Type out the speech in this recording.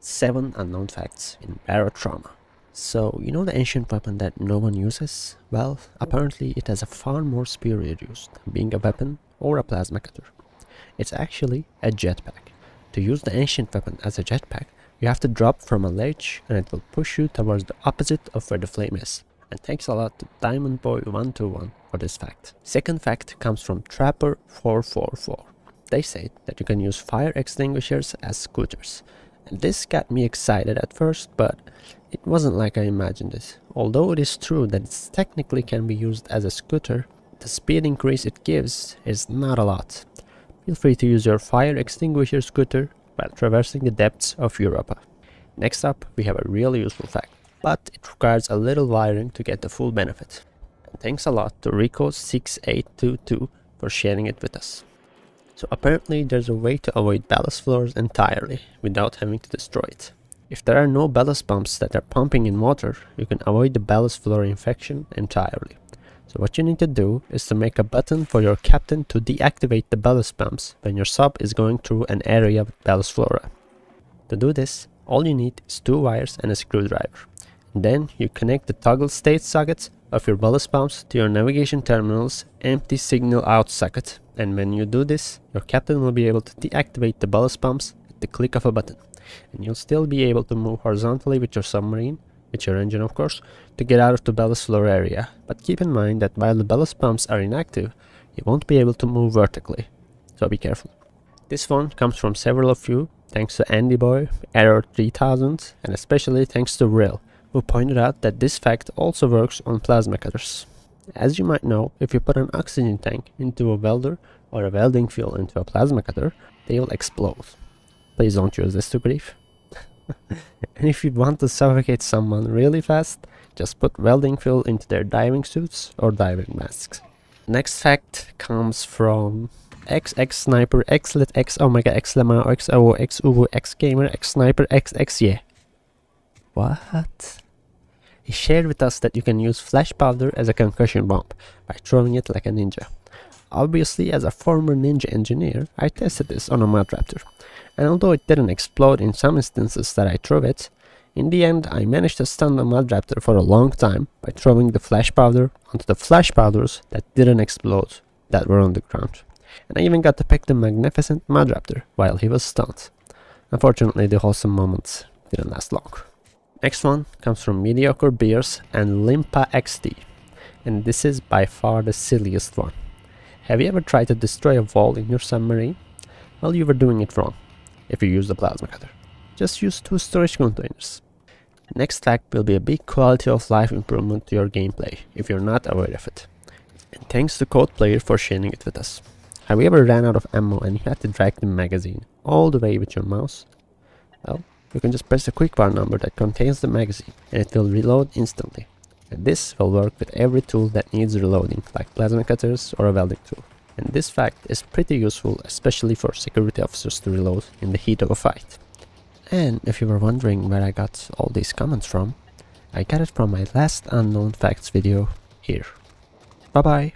7 unknown facts in Barotrauma. So, you know the ancient weapon that no one uses? Well, apparently it has a far more superior use than being a weapon or a plasma cutter. It's actually a jetpack. To use the ancient weapon as a jetpack, you have to drop from a ledge and it will push you towards the opposite of where the flame is. And thanks a lot to Diamond Boy 121 for this fact. Second fact comes from Trapper 444. They say that you can use fire extinguishers as scooters. And this got me excited at first, but it wasn't like I imagined it. Although it is true that it technically can be used as a scooter, the speed increase it gives is not a lot. Feel free to use your fire extinguisher scooter while traversing the depths of Europa. Next up, we have a really useful fact, but it requires a little wiring to get the full benefit. And thanks a lot to Rico6822 for sharing it with us. So apparently there's a way to avoid ballast floors entirely without having to destroy it. If there are no ballast pumps that are pumping in water, you can avoid the ballast floor infection entirely. So what you need to do is to make a button for your captain to deactivate the ballast pumps when your sub is going through an area with ballast flora. To do this, all you need is 2 wires and a screwdriver. And then you connect the toggle state sockets of your ballast pumps to your navigation terminal's empty signal out socket. And when you do this, your captain will be able to deactivate the ballast pumps at the click of a button. And you'll still be able to move horizontally with your submarine, with your engine of course, to get out of the ballast floor area. But keep in mind that while the ballast pumps are inactive, you won't be able to move vertically. So be careful. This one comes from several of you, thanks to Andy Boy, Error 3000, and especially thanks to Rill, who pointed out that this fact also works on plasma cutters. As you might know, if you put an oxygen tank into a welder or a welding fuel into a plasma cutter, they will explode. Please don't use this to grief. And if you want to suffocate someone really fast, just put welding fuel into their diving suits or diving masks. Next fact comes from XX Sniper, XLit, X Omega, X Lemao, X OO, X Ubu, X Gamer, X Sniper, XXY. What? He shared with us that you can use flash powder as a concussion bomb by throwing it like a ninja. Obviously, as a former ninja engineer, I tested this on a mud raptor, and although it didn't explode in some instances that I threw it, in the end I managed to stun the mud raptor for a long time by throwing the flash powder onto the flash powders that didn't explode that were on the ground. And I even got to pick the magnificent mud raptor while he was stunned. Unfortunately, the wholesome moments didn't last long. Next one comes from Mediocre Beers and Limpa XD, and this is by far the silliest one. Have you ever tried to destroy a wall in your submarine? Well, you were doing it wrong if you use the plasma cutter. Just use 2 storage containers. Next fact will be a big quality of life improvement to your gameplay if you're not aware of it. And thanks to Code Player for sharing it with us. Have you ever ran out of ammo and you had to drag the magazine all the way with your mouse? Well, you can just press the Quickbar number that contains the magazine and it will reload instantly. And this will work with every tool that needs reloading, like plasma cutters or a welding tool. And this fact is pretty useful, especially for security officers to reload in the heat of a fight. And if you were wondering where I got all these comments from, I got it from my last unknown facts video here. Bye bye!